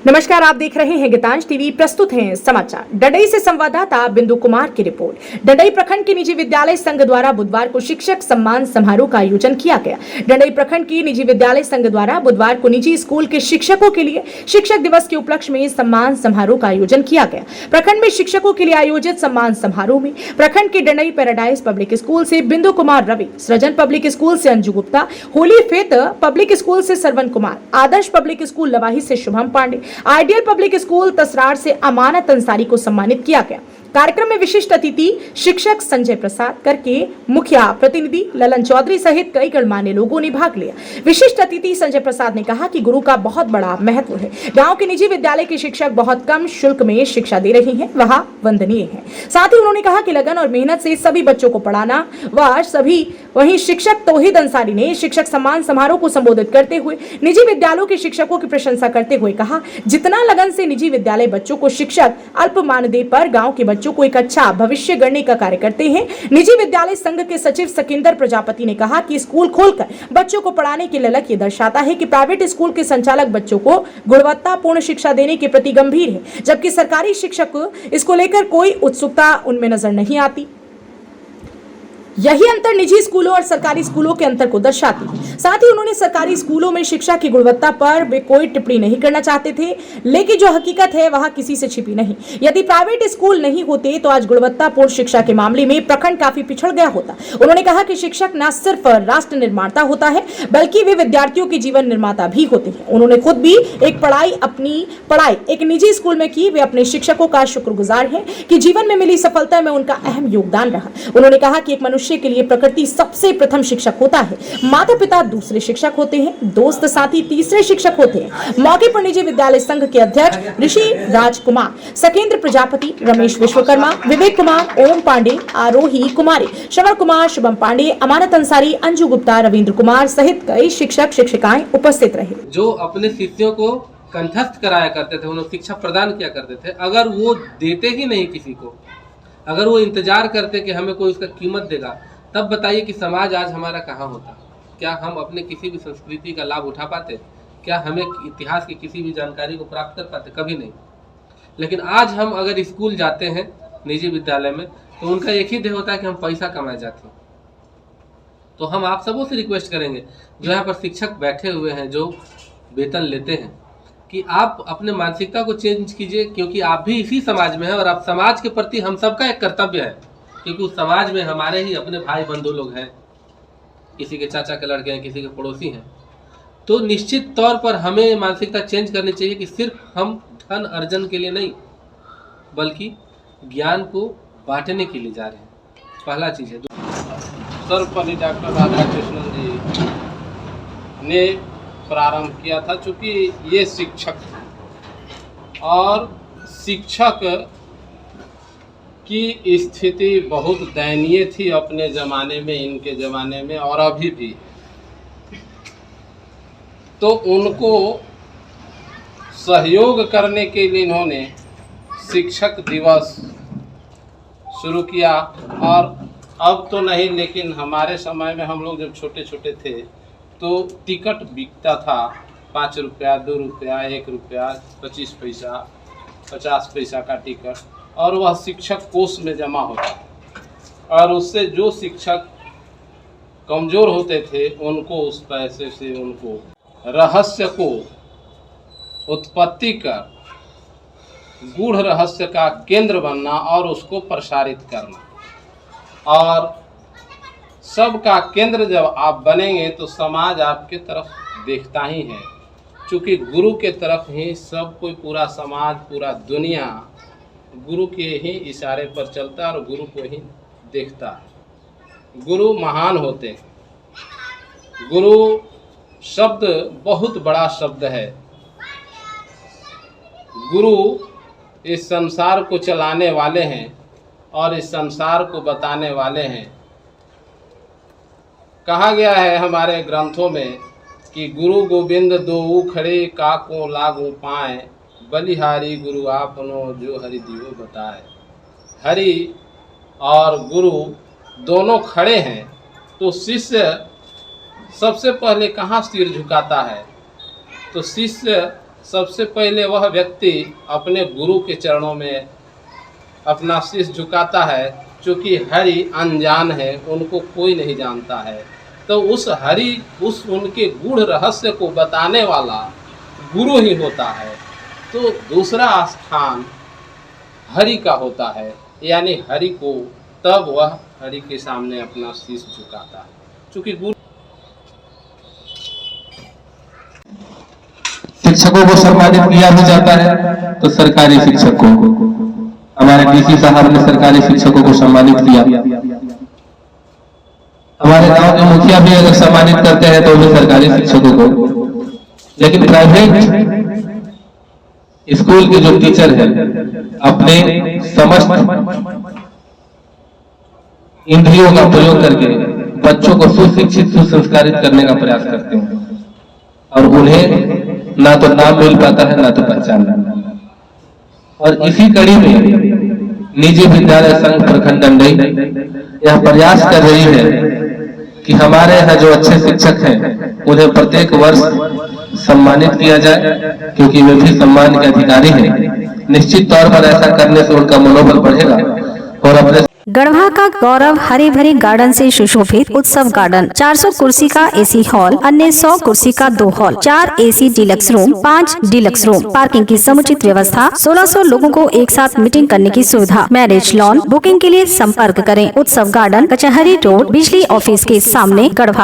नमस्कार, आप देख रहे हैं गीतांश टीवी। प्रस्तुत हैं समाचार। डडई से संवाददाता बिंदु कुमार की रिपोर्ट। डडई प्रखंड के निजी विद्यालय संघ द्वारा बुधवार को शिक्षक सम्मान समारोह का आयोजन किया गया। डडई प्रखंड की निजी विद्यालय संघ द्वारा बुधवार को निजी स्कूल के शिक्षकों के लिए शिक्षक दिवस के उपलक्ष्य में सम्मान समारोह का आयोजन किया गया। प्रखंड में शिक्षकों के लिए आयोजित सम्मान समारोह में प्रखंड के डडई पैराडाइज पब्लिक स्कूल से बिंदु कुमार रवि, सृजन पब्लिक स्कूल से Anju Gupta, holy faith public school से सरवन कुमार, आदर्श पब्लिक स्कूल लवाही से Shubham Pandey, ideal public school Tasrar से अमानत अंसारी को सम्मानित किया गया। कार्यक्रम में विशिष्ट अतिथि शिक्षक संजय प्रसाद करके, मुखिया प्रतिनिधि ललन चौधरी सहित कई गणमान्य लोगों ने भाग लिया। विशिष्ट अतिथि संजय प्रसाद ने कहा कि गुरु का बहुत बड़ा महत्व है। गांव के निजी विद्यालय के शिक्षक बहुत कम शुल्क में शिक्षा दे रहे हैं, वह वंदनीय है। साथ ही उन्होंने कहा कि लगन और मेहनत से सभी बच्चों को पढ़ाना वहीं शिक्षक तौहीद अंसारी ने शिक्षक सम्मान समारोह को संबोधित करते हुए निजी विद्यालयों के शिक्षकों की प्रशंसा करते हुए कहा, जितना लगन से निजी विद्यालय बच्चों को शिक्षक अल्प मानदेय पर गांव के बच्चों को एक अच्छा भविष्य गढ़ने का कार्य करते हैं। निजी विद्यालय संघ के सचिव सकिंदर प्रजापति ने कहा कि स्कूल खोलकर बच्चों को पढ़ाने की ललक ये दर्शाता है कि प्राइवेट स्कूल के संचालक बच्चों को गुणवत्तापूर्ण शिक्षा देने के प्रति गंभीर है, जबकि सरकारी शिक्षक इसको लेकर कोई उत्सुकता उनमें नजर नहीं आती। यही अंतर निजी स्कूलों और सरकारी स्कूलों के अंतर को दर्शाती है। साथ ही उन्होंने सरकारी स्कूलों में शिक्षा की गुणवत्ता पर वे कोई टिप्पणी नहीं करना चाहते थे, लेकिन जो हकीकत है वह किसी से छिपी नहीं। यदि प्राइवेट स्कूल नहीं होते तो आज गुणवत्तापूर्ण शिक्षा के मामले में प्रखंड काफी पिछड़ गया होता। उन्होंने कहा कि शिक्षक न सिर्फ राष्ट्र निर्माता होता है, बल्कि वे विद्यार्थियों के जीवन निर्माता भी होते हैं। उन्होंने खुद भी अपनी पढ़ाई एक निजी स्कूल में की। वे अपने शिक्षकों का शुक्रगुजार हैं कि जीवन में मिली सफलता में उनका अहम योगदान रहा। उन्होंने कहा कि एक मनुष्य के लिए प्रकृति सबसे प्रथम शिक्षक होता है, माता पिता दूसरे शिक्षक होते हैं, दोस्त साथी तीसरे शिक्षक होते हैं। मौके पर निजी विद्यालय संघ के अध्यक्ष ऋषि राजकुमार, सकेंद्र प्रजापति, रमेश विश्वकर्मा, विवेक कुमार, ओम पांडे, आरोही कुमारी, श्रवण कुमार, शुभम पांडे, अमानत अंसारी, अंजू गुप्ता, रविंद्र कुमार सहित कई शिक्षक शिक्षिकाएं उपस्थित रहे। जो अपने शिष्यों को कंठस्थ कराया करते थे, उन्हें शिक्षा प्रदान किया करते थे, अगर वो देते ही नहीं किसी को, अगर वो इंतजार करते कि हमें कोई उसका कीमत देगा, तब बताइए कि समाज आज हमारा कहाँ होता। क्या हम अपने किसी भी संस्कृति का लाभ उठा पाते? क्या हमें इतिहास की किसी भी जानकारी को प्राप्त कर पाते? कभी नहीं। लेकिन आज हम अगर स्कूल जाते हैं निजी विद्यालय में, तो उनका एक ही ध्येय होता है कि हम पैसा कमाए जाते हैं। तो हम आप सबों से रिक्वेस्ट करेंगे, जो यहाँ पर शिक्षक बैठे हुए हैं, जो वेतन लेते हैं, कि आप अपने मानसिकता को चेंज कीजिए, क्योंकि आप भी इसी समाज में हैं और आप समाज के प्रति हम सबका एक कर्तव्य है, क्योंकि उस समाज में हमारे ही अपने भाई बंधु लोग हैं, किसी के चाचा के लड़के हैं, किसी के पड़ोसी हैं। तो निश्चित तौर पर हमें मानसिकता चेंज करनी चाहिए कि सिर्फ हम धन अर्जन के लिए नहीं, बल्कि ज्ञान को बांटने के लिए जा रहे हैं। पहला चीज़ है। सर्वपल्ली डॉक्टर राधाकृष्णन जी ने प्रारंभ किया था, चूँकि ये शिक्षक थे और शिक्षक की स्थिति बहुत दयनीय थी अपने ज़माने में, इनके ज़माने में और अभी भी। तो उनको सहयोग करने के लिए इन्होंने शिक्षक दिवस शुरू किया। और अब तो नहीं, लेकिन हमारे समय में हम लोग जब छोटे छोटे थे तो टिकट बिकता था 5 रुपया, 2 रुपया, 1 रुपया, 25 पैसा, 50 पैसा का टिकट, और वह शिक्षक कोष में जमा होता था। और उससे जो शिक्षक कमज़ोर होते थे उनको उस पैसे से उनको रहस्य को उत्पत्ति कर गूढ़ रहस्य का केंद्र बनना और उसको प्रसारित करना। और सबका केंद्र जब आप बनेंगे तो समाज आपके तरफ देखता ही है, क्योंकि गुरु के तरफ ही सब कोई, पूरा समाज, पूरा दुनिया गुरु के ही इशारे पर चलता है और गुरु को ही देखता है। गुरु महान होते हैं। गुरु शब्द बहुत बड़ा शब्द है। गुरु इस संसार को चलाने वाले हैं और इस संसार को बताने वाले हैं। कहा गया है हमारे ग्रंथों में कि गुरु गोविंद दोऊ खड़े, काको लागू पाए, बलिहारी गुरु आपनो जो हरि दियो बताए। हरि और गुरु दोनों खड़े हैं, तो शिष्य सबसे पहले कहाँ सिर झुकाता है? तो शिष्य सबसे पहले वह व्यक्ति अपने गुरु के चरणों में अपना शीश झुकाता है, क्योंकि हरि अनजान है, उनको कोई नहीं जानता है। तो उस हरि, उस उनके गूढ़ रहस्य को बताने वाला गुरु ही होता है। तो दूसरा स्थान हरि का होता है, यानी हरि को तब वह हरि के सामने अपना शीश झुकाता है, क्योंकि गुरु। शिक्षकों को सम्मानित किया भी जाता है, तो सरकारी शिक्षक को, हमारे डीसी साहब ने सरकारी शिक्षकों को सम्मानित किया। हमारे गांव के मुखिया भी अगर सम्मानित करते हैं तो भी सरकारी शिक्षकों को। लेकिन प्राइवेट स्कूल के जो टीचर हैं अपने समस्त इंद्रियों का प्रयोग करके बच्चों को सुशिक्षित सुसंस्कारित करने का प्रयास करते हैं, और उन्हें ना तो नाम मिल पाता है ना तो पहचान। और इसी कड़ी में निजी विद्यालय संघ प्रखंड डंडई यह प्रयास कर रही है कि हमारे यहाँ जो अच्छे शिक्षक हैं उन्हें प्रत्येक वर्ष सम्मानित किया जाए, क्योंकि वे भी सम्मान के अधिकारी हैं। निश्चित तौर पर ऐसा करने से उनका मनोबल बढ़ेगा और अपने गढ़वा का गौरव हरे भरे गार्डन से सुशोभित उत्सव गार्डन, 400 कुर्सी का एसी हॉल, अन्य 100 कुर्सी का 2 hall, 4 AC deluxe room, 5 deluxe room, parking की समुचित व्यवस्था, 1600 लोगों को एक साथ मीटिंग करने की सुविधा, मैरिज लॉन। बुकिंग के लिए संपर्क करें। उत्सव गार्डन, कचहरी रोड, बिजली ऑफिस के सामने, गढ़वा।